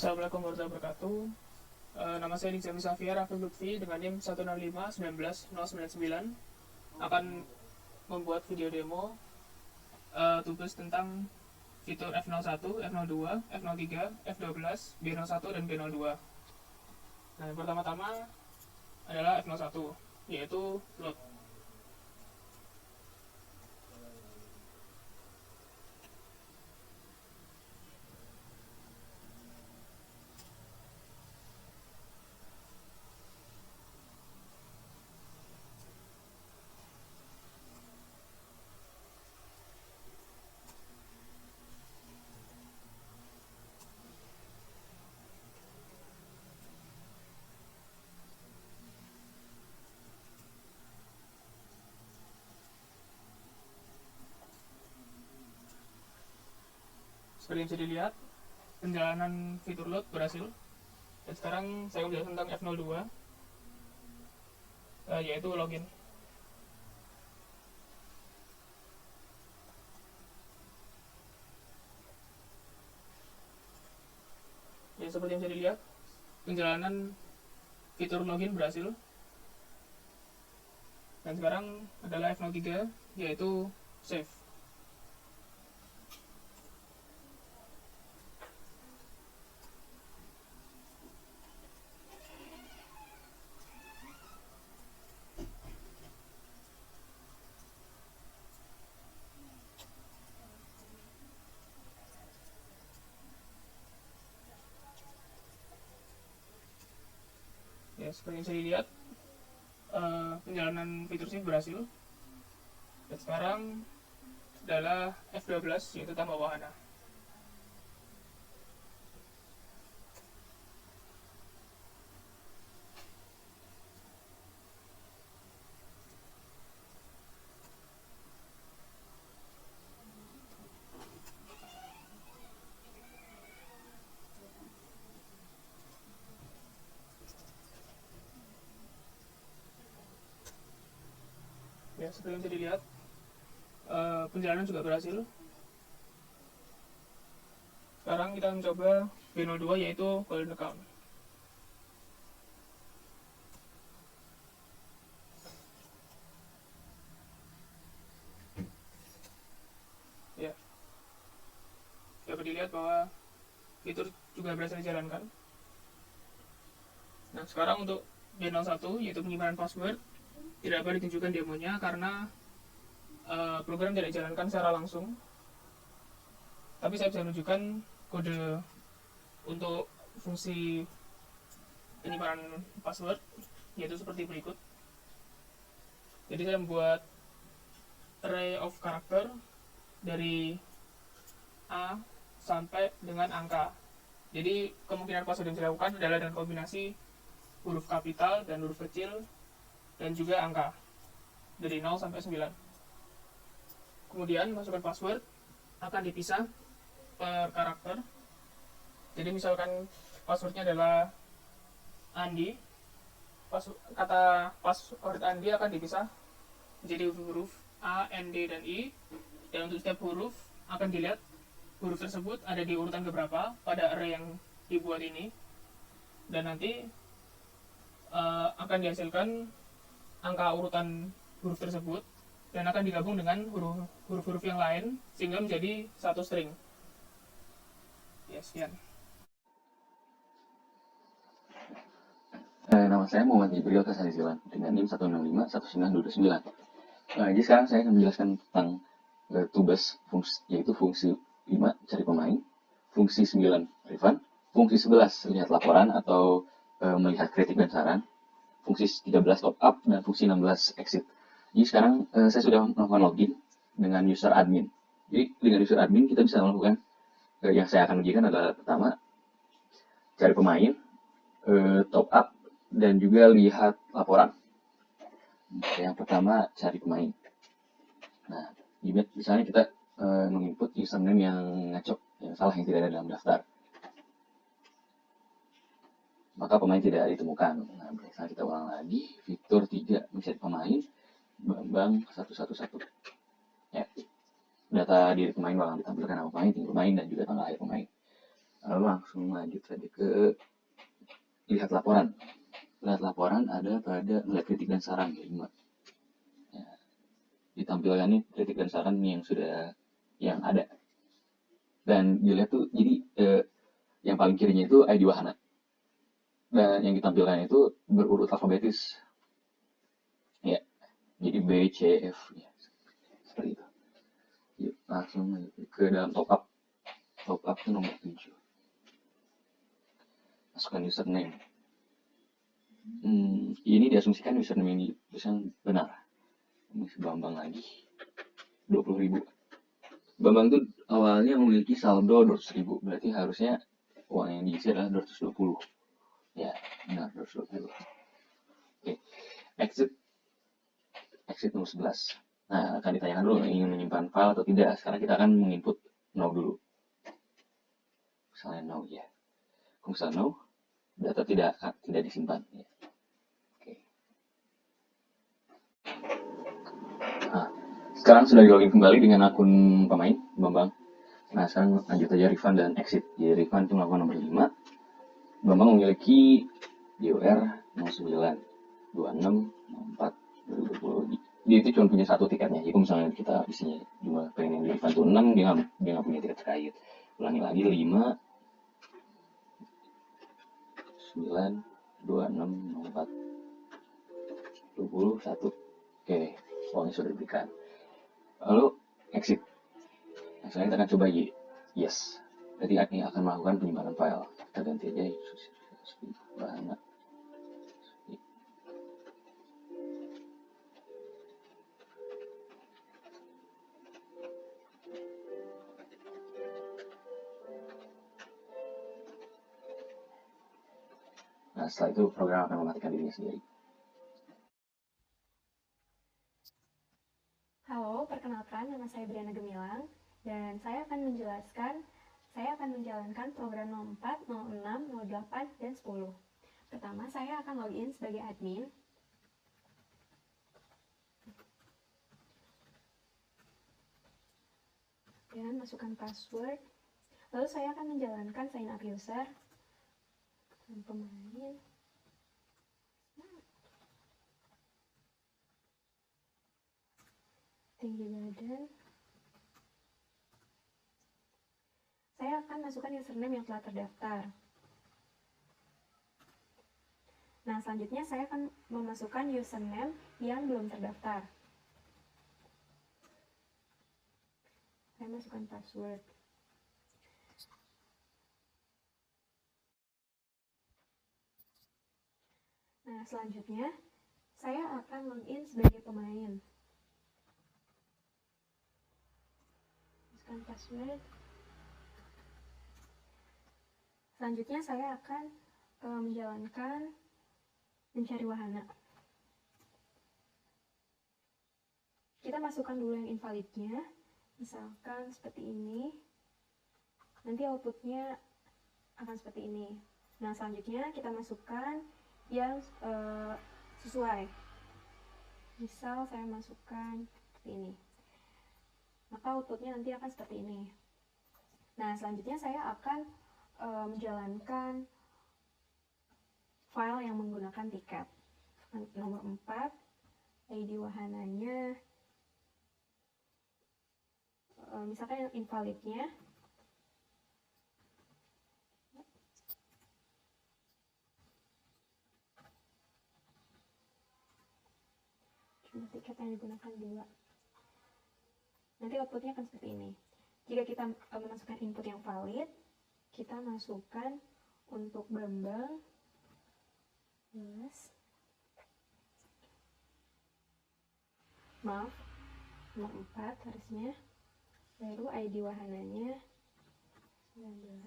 Assalamualaikum warahmatullahi wabarakatuh. Nama saya Nizami Safia Raffi Lutfi dengan NIM 1651909 akan membuat video demo tugas tentang fitur F01, F02, F03, F12, B01 dan B02. Nah, yang pertama-tama adalah F01, yaitu load. Seperti yang bisa dilihat, penjalanan fitur load berhasil. Dan sekarang saya menjelaskan tentang F02, yaitu login. Ya, seperti yang bisa dilihat, penjalanan fitur login berhasil. Dan sekarang adalah F03, yaitu save. Ya, seperti yang bisa dilihat, penjalanan fitur save berhasil. Dan sekarang adalah F12, yaitu tambah wahana. Ya, seperti yang bisa dilihat, penjalanan juga berhasil. Sekarang kita mencoba B02, yaitu golden account. Ya, dapat dilihat bahwa fitur juga berhasil dijalankan. Nah, sekarang untuk B01, yaitu penyimpanan password, tidak dapat ditunjukkan demonya karena program tidak dijalankan secara langsung. Tapi saya bisa menunjukkan kode untuk fungsi penyimpanan password, yaitu seperti berikut. Jadi saya membuat array of character dari A sampai dengan angka. Jadi kemungkinan password yang dilakukan adalah dengan kombinasi huruf kapital dan huruf kecil dan juga angka dari 0 sampai 9. Kemudian masukkan password akan dipisah per karakter. Jadi misalkan passwordnya adalah Andi, kata password Andi akan dipisah menjadi huruf A, N, D, dan I. Dan untuk setiap huruf akan dilihat huruf tersebut ada di urutan keberapa pada array yang dibuat ini. Dan nanti akan dihasilkan angka urutan huruf tersebut dan akan digabung dengan huruf-huruf yang lain sehingga menjadi satu string. Ya, sekian. Nama saya Muhammad Jibril Kasarizilan dengan NIM 1651929. Jadi sekarang saya akan menjelaskan tentang tugas yaitu fungsi 5 cari pemain, fungsi 9 refund, fungsi 11 lihat laporan atau melihat kritik dan saran, fungsi 13 top up, dan fungsi 16 exit. Jadi sekarang saya sudah melakukan login dengan user admin. Jadi dengan user admin kita bisa melakukan yang saya akan ujikan adalah pertama cari pemain, top up, dan juga lihat laporan. Yang pertama cari pemain. Nah, misalnya kita menginput username yang ngacok, yang salah, yang tidak ada dalam daftar, maka pemain tidak ditemukan. Nah, misalnya kita ulang lagi, fitur 3 mencari pemain, Bambang 111. Ya, data diri pemain bakal ditampilkan nama pemain, tinggal pemain, dan juga tanggal lahir pemain. Langsung lanjut saja ke lihat laporan. Lihat laporan ada pada melihat kritik dan saran 5. Ya, ditampilkan nih kritik dan saran yang ada. Dan dilihat tuh jadi yang paling kirinya itu ID wahana. Dan yang ditampilkan itu berurut alfabetis. Ya, jadi B, C, F. Ya, seperti itu. Yuk, langsung ke dalam top up. Top up itu nomor 7. Masukkan username. Ini diasumsikan username yang dituliskan benar. Ini Bambang lagi. 20.000. Bambang itu awalnya memiliki saldo 200.000. Berarti harusnya uang yang diisi adalah 220. Ya, benar 220. Oke. Exit nomor 11. Nah, akan ditanyakan dulu ingin menyimpan file atau tidak. Sekarang kita akan menginput no dulu. Misalnya no ya. Kalau misalnya no, data tidak disimpan. Ya. Oke. Nah, sekarang sudah di login kembali dengan akun pemain Bambang. Nah, sekarang lanjut aja refund dan exit. Jadi refund itu melakukan nomor 5. Bambang memiliki DOR 09 26 04 2020. Dia itu cuma punya satu tiketnya. Jadi misalnya kita isinya cuma pengen yang refund itu 6, dia nggak punya tiket terkait. Ulangi lagi 5 9 26 04 21. Oke, uangnya sudah diberikan. Lalu exit. Nah, sekarang kita akan coba yes. Jadi ini akan melakukan penyimpanan file. Kita ganti aja banget. Nah, setelah itu program akan mematikan dirinya sendiri. Halo, perkenalkan nama saya Briana Gemilang dan saya akan menjalankan program 04, 06, 08, dan 10. Pertama, saya akan login sebagai admin. Dan masukkan password. Lalu saya akan menjalankan sign up user dan pemain. Tinggi badan. Saya akan masukkan username yang telah terdaftar. Nah, selanjutnya saya akan memasukkan username yang belum terdaftar. Saya masukkan password. Nah, selanjutnya saya akan login sebagai pemain. Masukkan password. Selanjutnya saya akan menjalankan mencari wahana. Kita masukkan dulu yang invalidnya, misalkan seperti ini. Nanti outputnya akan seperti ini. Nah, selanjutnya kita masukkan yang sesuai. Misal saya masukkan seperti ini, maka outputnya nanti akan seperti ini. Nah, selanjutnya saya akan menjalankan file yang menggunakan tiket. Nomor 4, ID wahananya, misalkan yang invalidnya. Cuma tiket yang digunakan 2. Nanti outputnya akan seperti ini. Jika kita memasukkan input yang valid, kita masukkan untuk Bambang, maaf, nomor 4 harusnya. Lalu ID wahananya 19.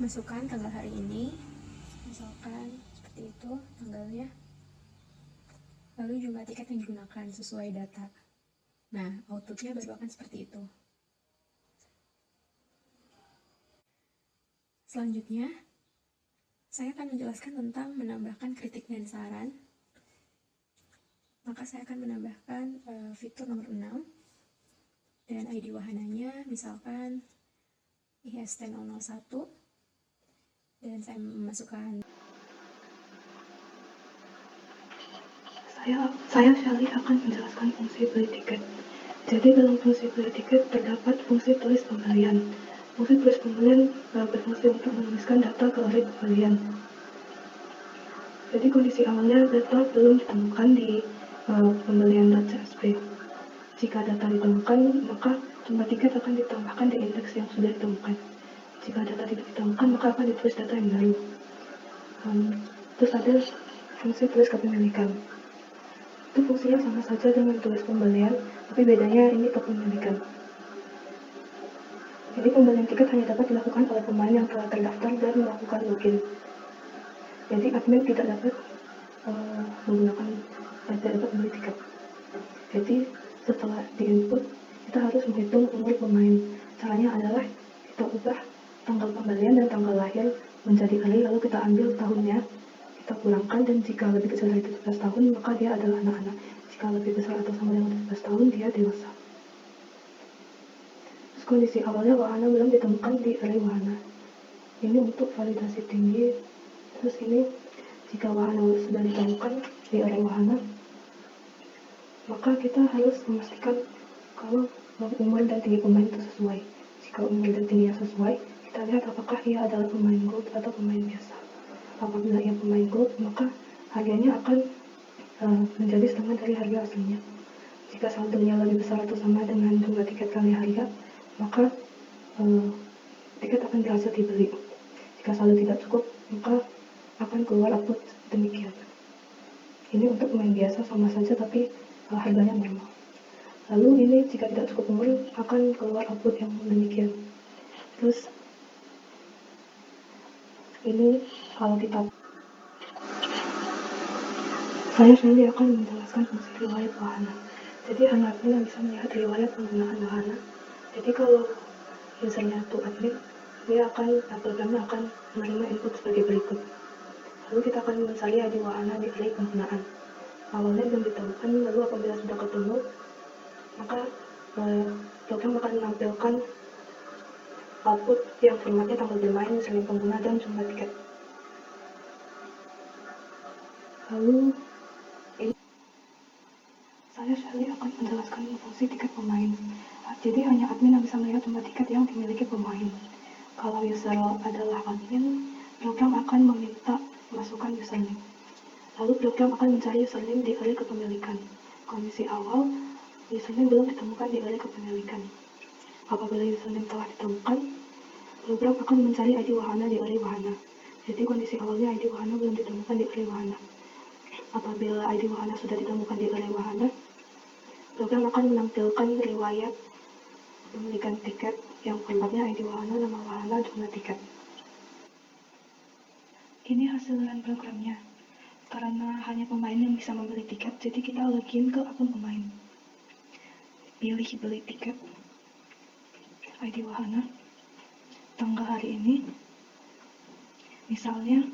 Masukkan tanggal hari ini, misalkan seperti itu tanggalnya. Lalu jumlah tiket yang digunakan sesuai data. Nah, outputnya baru akan seperti itu. Selanjutnya, saya akan menjelaskan tentang menambahkan kritik dan saran. Maka saya akan menambahkan fitur nomor 6 dan ID wahananya misalkan IST001, dan saya memasukkan. Saya Shelly akan menjelaskan fungsi beli tiket. Jadi dalam fungsi beli tiket terdapat fungsi tulis pembelian. Fungsi tulis pembelian berfungsi untuk menuliskan data ke arif pembelian. Jadi kondisi awalnya data belum ditemukan di pembelian.csv. Jika data ditemukan, maka jumlah tiket akan ditambahkan di indeks yang sudah ditemukan. Jika data tidak ditemukan, maka akan ditulis data yang baru. Terus ada fungsi tulis kepemilikan. Itu fungsinya sama saja dengan tulis pembelian, tapi bedanya ini kepemilikan. Jadi pembelian tiket hanya dapat dilakukan oleh pemain yang telah terdaftar dan melakukan login. Jadi admin tidak dapat membeli tiket. Jadi setelah diinput, kita harus menghitung umur pemain. Caranya adalah kita ubah tanggal pembelian dan tanggal lahir menjadi early, lalu kita ambil tahunnya, kita kurangkan, dan jika lebih besar dari 17 tahun, maka dia adalah anak-anak. Jika lebih besar atau sama dengan 17 tahun, dia dewasa. Terus kondisi awalnya wahana belum ditemukan di early wahana. Ini untuk validasi tinggi. Terus ini jika wahana sudah ditemukan di early wahana, maka kita harus memastikan kalau umur dan tinggi pemain itu sesuai. Jika umur dan tingginya sesuai, kita lihat apakah ia adalah pemain gold atau pemain biasa. Apabila ia pemain gold, maka harganya akan menjadi setengah dari harga aslinya. Jika saldonya lebih besar atau sama dengan jumlah tiket kali harga, maka tiket akan berhasil dibeli. Jika saldo tidak cukup, maka akan keluar output demikian. Ini untuk pemain biasa sama saja, tapi harganya normal. Lalu ini jika tidak cukup umur akan keluar output yang demikian. Terus ini kalau kita, saya sendiri akan menjelaskan fungsi riwayat wahana. Jadi hanya admin yang bisa melihat riwayat penggunaan wahana. Jadi kalau usernya itu admin, programnya akan menerima input sebagai berikut. Lalu kita akan mencari ID wahana di array penggunaan. Awalnya belum ditemukan, lalu apabila sudah ketemu, maka program akan menampilkan output yang formatnya tanggal bermain, misalnya pengguna, dan jumlah tiket. Lalu saya Shelly akan menjelaskan fungsi tiket pemain. Jadi hanya admin yang bisa melihat jumlah tiket yang dimiliki pemain. Kalau user adalah admin, program akan meminta masukkan username. Lalu program akan mencari username di array kepemilikan. Kondisi awal, username belum ditemukan di array kepemilikan. Apabila username telah ditemukan, program akan mencari ID wahana di array wahana. Jadi kondisi awalnya ID wahana belum ditemukan di array wahana. Apabila ID wahana sudah ditemukan di array wahana, program akan menampilkan riwayat pemilikan tiket yang formatnya ID wahana, nama wahana, jumlah tiket. Ini hasil run programnya. Karena hanya pemain yang bisa membeli tiket, jadi kita login ke akun pemain. Pilih beli tiket, ID wahana, tanggal hari ini, misalnya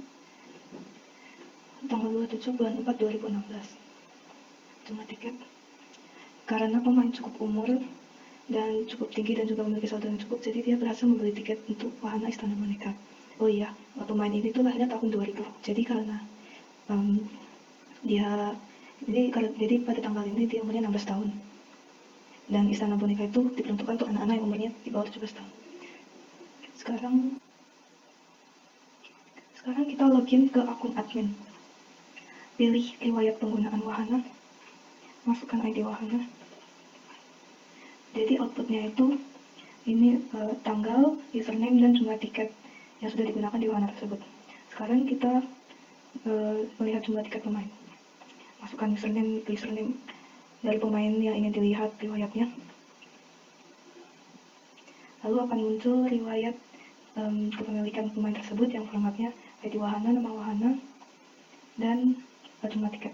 tanggal 27 bulan 4 2016. Jumlah tiket. Karena pemain cukup umur dan cukup tinggi dan juga memiliki saldo yang cukup, jadi dia berhasil membeli tiket untuk wahana Istana Boneka. Oh iya, pemain ini tuh lahirnya tahun 2000. Jadi karena jadi pada tanggal ini dia umurnya 16 tahun. Dan Istana Boneka itu diperuntukkan untuk anak-anak yang umurnya di bawah 17 tahun. Sekarang kita login ke akun admin. Pilih riwayat penggunaan wahana, masukkan ID wahana. Jadi outputnya itu ini tanggal, username, dan jumlah tiket yang sudah digunakan di wahana tersebut. Sekarang kita melihat jumlah tiket pemain. Masukkan username dari pemain yang ingin dilihat riwayatnya. Lalu akan muncul riwayat kepemilikan pemain tersebut yang formatnya ID wahana, nama wahana, dan jumlah tiket.